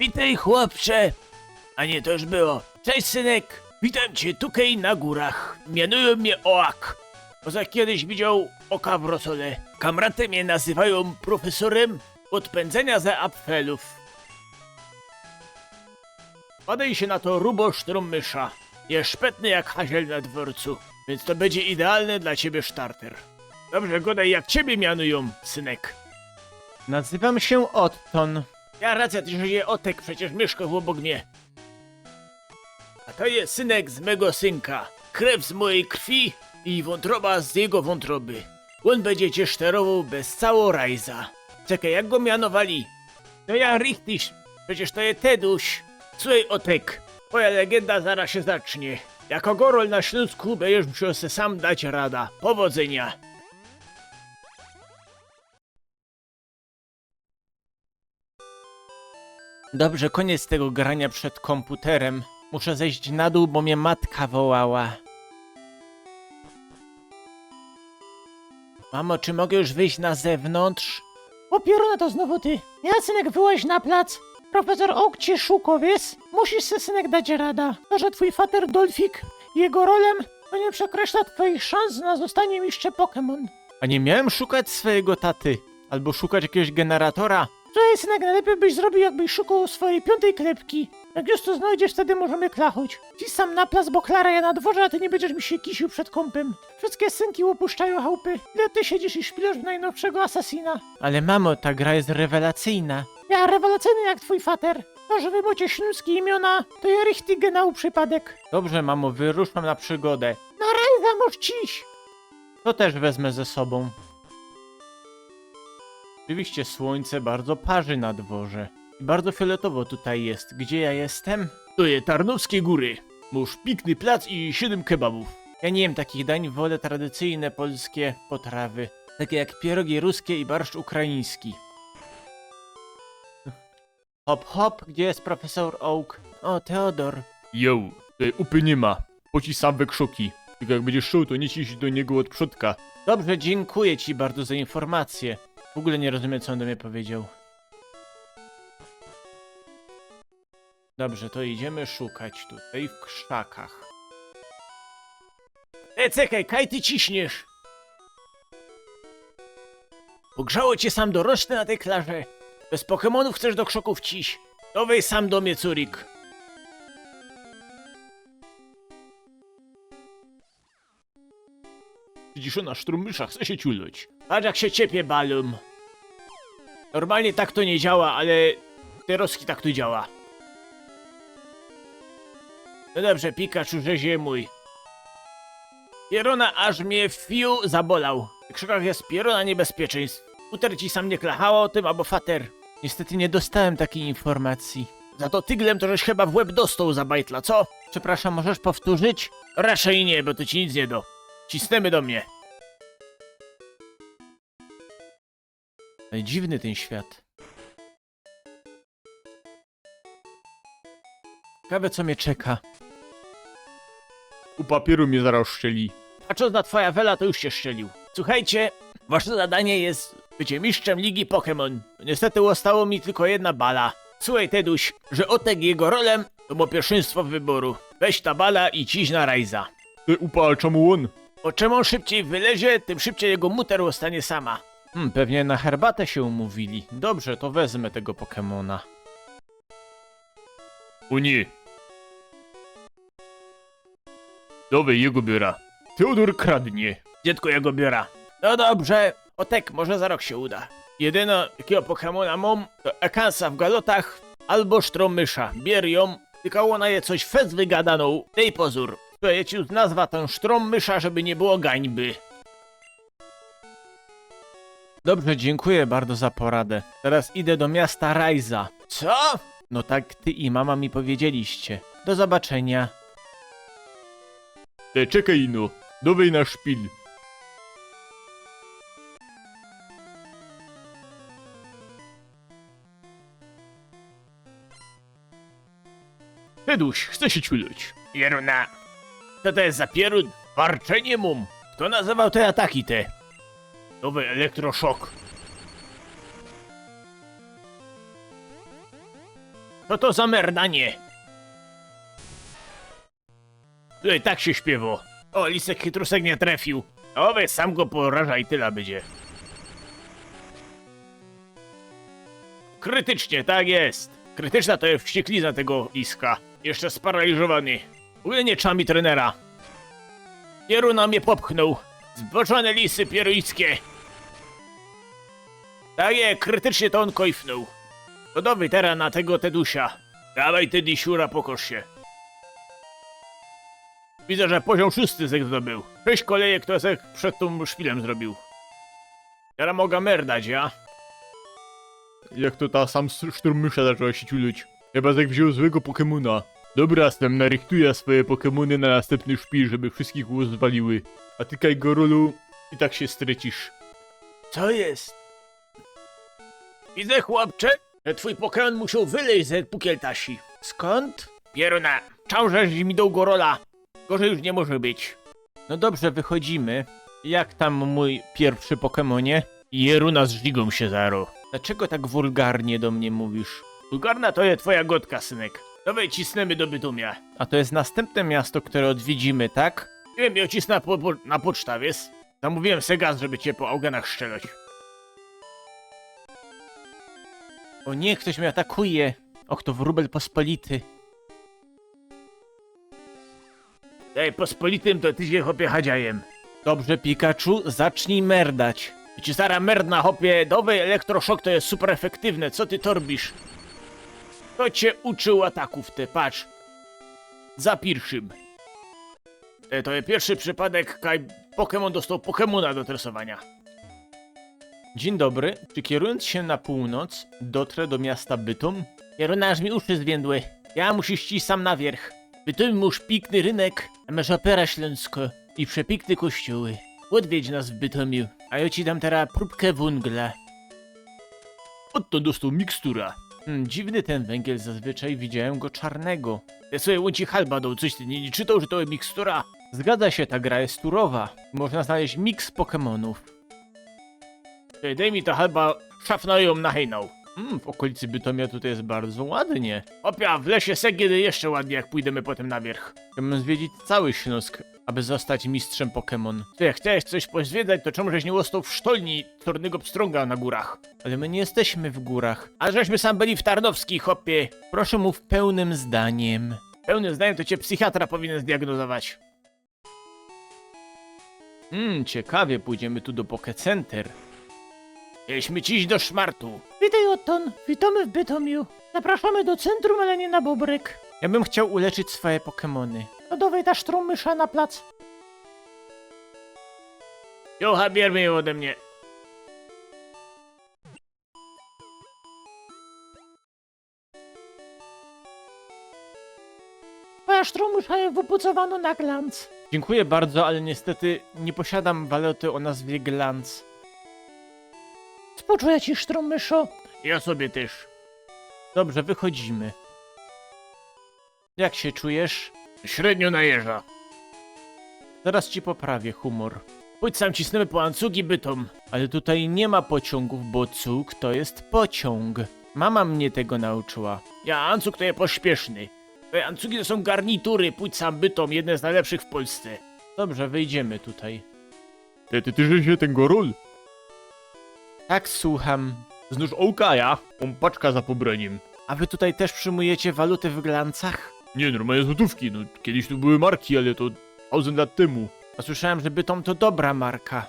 Witaj, chłopcze! A nie, to już było. Cześć, synek! Witam cię tutaj na górach. Mianują mnie Oak. Poza kiedyś widział oka w rosole. Kamraty mnie nazywają profesorem odpędzenia za apfelów. Padaj się na to rubosztrumysza. Jest szpetny jak haziel na dworcu, więc to będzie idealny dla ciebie starter. Dobrze, godaj, jak ciebie mianują, synek? Nazywam się Otton. Ja racja, ty je Otek, przecież mieszkasz obok mnie. A to jest synek z mego synka. Krew z mojej krwi i wątroba z jego wątroby. On będzie cię sterował bez cało rajza. Czekaj, jak go mianowali? No ja Richtisch, przecież to jest Teduś. Słuchaj, Otek, twoja legenda zaraz się zacznie. Jako gorol na Śląsku będziesz musiał se sam dać rada. Powodzenia. Dobrze, koniec tego grania przed komputerem. Muszę zejść na dół, bo mnie matka wołała. Mamo, czy mogę już wyjść na zewnątrz? Opierona to znowu ty. Ja, synek, wyłaź na plac. Profesor Oak cię szuka, wiesz? Musisz se, synek, dać rada. To, że twój fater Dolfik jego rolem, to nie przekreśla twoich szans na zostanie mistrzem Pokémon. A nie miałem szukać swojego taty? Albo szukać jakiegoś generatora? Słuchaj, synek, najlepiej byś zrobił, jakbyś szukał swojej 5. klepki. Jak już to znajdziesz, wtedy możemy klachuć. Ci sam na plac, bo Klara ja na dworze, a ty nie będziesz mi się kisił przed kąpem. Wszystkie synki opuszczają chałupy. Ile ty siedzisz i szpilasz w najnowszego Assassina? Ale mamo, ta gra jest rewelacyjna. Ja rewelacyjny jak twój fater. To, że wy macie śląskie imiona, to ja richtig genau przypadek. Dobrze, mamo, wyruszam na przygodę. Na rajza możesz ciś. To też wezmę ze sobą. Oczywiście słońce bardzo parzy na dworze. I bardzo fioletowo tutaj jest. Gdzie ja jestem? To jest Tarnowskie Góry. Masz piękny plac i 7 kebabów. Ja nie jem takich dań, wolę tradycyjne polskie potrawy. Takie jak pierogi ruskie i barszcz ukraiński. Hop hop, gdzie jest profesor Oak? O, Teodor. Yo, tej upy nie ma. Poci sam we krzoki. Tylko jak będziesz szł, to nie ciś do niego od przodka. Dobrze, dziękuję ci bardzo za informację. W ogóle nie rozumiem, co on do mnie powiedział. Dobrze, to idziemy szukać tutaj w krzakach. Czekaj, kaj ty ciśniesz? Pogrzało cię sam doroczny na tej klarze. Bez Pokemonów chcesz do krzoków ciś. To wejdź sam do mnie, Curik. Widzisz, na sztrumyszach chce się ciulać. Patrz jak się ciepie balum. Normalnie tak to nie działa, ale Teroski tak to działa. No dobrze, Pikachu, rzezie mój. Pierona aż mnie fiu zabolał. W krzakach jest pierona niebezpieczeństw. Uter ci sam nie klachała o tym, albo fater. Niestety nie dostałem takiej informacji. Za to tyglem to żeś chyba w łeb dostał za bajtla, co? Przepraszam, możesz powtórzyć? Raczej nie, bo to ci nic nie do. Cisnemy do mnie. Ale dziwny ten świat. Ciekawe, co mnie czeka. U papieru mnie zaraz szczeli. Patrząc na twoja wela, to już się strzelił. Słuchajcie, wasze zadanie jest bycie mistrzem Ligi Pokémon. Niestety zostało mi tylko jedna bala. Słuchaj, Teduś, że Otek jego rolem to ma pierwszeństwo wyboru. Weź ta bala i ciś na rajza. Ty upa, a czemu on? Bo czym on szybciej wylezie, tym szybciej jego muter zostanie sama. Pewnie na herbatę się umówili. Dobrze, to wezmę tego Pokemona. O nie. Dowej jego biura. Teodor kradnie. Dziecko jego biura. No dobrze, Otek, może za rok się uda. Jedyno, jakiego Pokemona mam, to Ekansa w galotach albo Sztromysza. Bier ją, tylko ona je coś fez wygadaną. Dej pozór. To ja ci już nazwa ten Sztromysza, żeby nie było gańby. Dobrze, dziękuję bardzo za poradę. Teraz idę do miasta Rajza. Co? No tak ty i mama mi powiedzieliście. Do zobaczenia. Te czekaj no. Dowej na szpil. Teduś, chce się ciulać. Pieruna. Co to jest za pierun? Warczenie mum. Kto nazywał te ataki te? Nowy elektroszok. Co to za merdanie? Tutaj tak się śpiewo. O, lisek chytrusek nie trafił. O, weź sam go poraża i tyle będzie. Krytycznie, tak jest. Krytyczna to jest wścieklizna tego liska. Jeszcze sparaliżowany. W ogóle nie trzeba mi trenera. Pieruna mnie popchnął. Zboczone lisy pieruickie. Tak jest, krytycznie to on kojfnął. Gotowy teraz na tego Tedusia. Dawaj Teddy, siura, pokoż się. Widzę, że poziom 6 zek zdobył. 6 kolejek to zek przed tą szpilem zrobił. Teraz mogę merdać, ja? Jak to ta sam szturmysza zaczęła się ciulić. Chyba jak wziął złego Pokemona. Dobra, Stem naryktuję swoje Pokemony na następny szpil, żeby wszystkich rozwaliły. A ty, Kajgorolu, i tak się strecisz. Co jest? Widzę, chłopcze, że twój Pokémon musiał wyleźć z Pukieltasi. Skąd? Pieruna, czałżeś mi do Gorola. Gorzej już nie może być. No dobrze, wychodzimy. Jak tam mój pierwszy Pokemonie? Jeruna z żigą się zaro. Dlaczego tak wulgarnie do mnie mówisz? Bulgarna to jest twoja gotka, synek. Dawaj cisnemy do Bytomia. A to jest następne miasto, które odwiedzimy, tak? Nie wiem, ja cisnę na poczta, wiesz? Zamówiłem se gaz, żeby cię po augenach strzelać. O nie, ktoś mnie atakuje. Och, to wróbel pospolity. Daj, pospolitym to ty się chopie hadziajem. Dobrze, Pikachu, zacznij merdać. Ci stara merdna hopie, dowej elektroszok to jest super efektywne, co ty torbisz? Kto cię uczył ataków te, patrz. Za pierwszym. To jest pierwszy przypadek, kaj Pokémon dostał Pokémona do tresowania. Dzień dobry, czy kierując się na północ, dotrę do miasta Bytom? Jeruna, aż mi uszy zwiędły. Ja musisz ci sam na wierch. Bytom już piękny rynek, a masz opera śląsko i przepiękne kościoły. Odwiedź nas w Bytomiu, a ja ci dam teraz próbkę węgla. Oto dostał mikstura. Dziwny ten węgiel, zazwyczaj widziałem go czarnego. Ja sobie łąci halbadą, coś ty nie czytał, że to jest mikstura? Zgadza się, ta gra jest turowa. Można znaleźć miks Pokemonów. Daj mi to halba, szafnają na hejnał. W okolicy Bytomia tutaj jest bardzo ładnie. Opia, w lesie Segiedy jeszcze ładnie, jak pójdziemy potem na wierch. Chciałbym zwiedzić cały Śląsk, aby zostać mistrzem Pokemon. Ty, jak chciałeś coś pozwiedzać, to czemu żeś nie został w sztolni Czarnego Pstrąga na górach? Ale my nie jesteśmy w górach. A żeśmy sam byli w Tarnowskiej, hopie. Proszę mów pełnym zdaniem. Pełnym zdaniem to cię psychiatra powinien zdiagnozować. Ciekawie, pójdziemy tu do Pokecenter. Mieliśmy ci iść do szmartu. Witaj, Otton. Witamy w Bytomiu. Zapraszamy do centrum, ale nie na Bobryk. Ja bym chciał uleczyć swoje Pokemony. No dawaj ta sztrumysza na plac. Jocha, biermy ją ode mnie. Twoja sztrumysza jest wypucowana na glanc. Dziękuję bardzo, ale niestety nie posiadam waloty o nazwie Glans. Współczuję ci, sztrumyszo. Ja sobie też. Dobrze, wychodzimy. Jak się czujesz? Średnio najeżdża. Zaraz ci poprawię humor. Pójdź sam cisnemy po Ancugi Bytom. Ale tutaj nie ma pociągów, bo cuk to jest pociąg. Mama mnie tego nauczyła. Ja, Ancuk to jest pośpieszny. Te Ancugi to są garnitury, pójdź sam Bytom, jedne z najlepszych w Polsce. Dobrze, wyjdziemy tutaj. Ty się ten Gorol? Tak, słucham. Znów Ołkaja, on paczka za pobraniem. A wy tutaj też przyjmujecie waluty w glancach? Nie, normalnie złotówki, no kiedyś tu były marki, ale to 1000 lat temu. A słyszałem, że Bytom to dobra marka.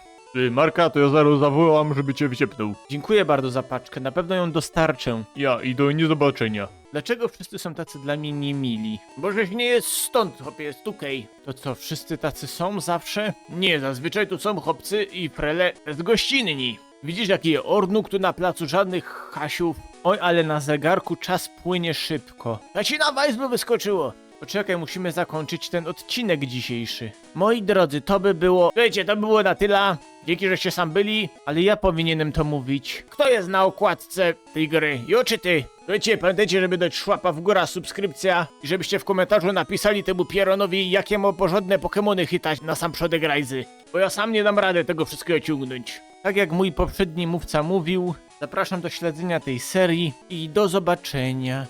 Marka, to ja zaraz zawołam, żeby cię wyciepnął. Dziękuję bardzo za paczkę, na pewno ją dostarczę. Ja i do niezobaczenia. Dlaczego wszyscy są tacy dla mnie niemili? Bo żeś nie jest stąd, hopie, jest tukej. To co, wszyscy tacy są zawsze? Nie, zazwyczaj tu są chłopcy i frele z gościnni. Widzisz, jaki jest ornuk tu na placu, żadnych hasiów. Oj, ale na zegarku czas płynie szybko. A ci na wajzlu wyskoczyło. Poczekaj, musimy zakończyć ten odcinek dzisiejszy. Moi drodzy, to by było... Wiecie, to było na tyle. Dzięki, żeście sam byli. Ale ja powinienem to mówić. Kto jest na okładce tej gry? Jo czy ty? Wiecie, pamiętajcie, żeby dać szłapa w górę, subskrypcja i żebyście w komentarzu napisali temu Pieronowi, jakie ma porządne Pokemony chytać na sam przodek rajzy. Bo ja sam nie dam rady tego wszystkiego ciągnąć. Tak jak mój poprzedni mówca mówił, zapraszam do śledzenia tej serii i do zobaczenia.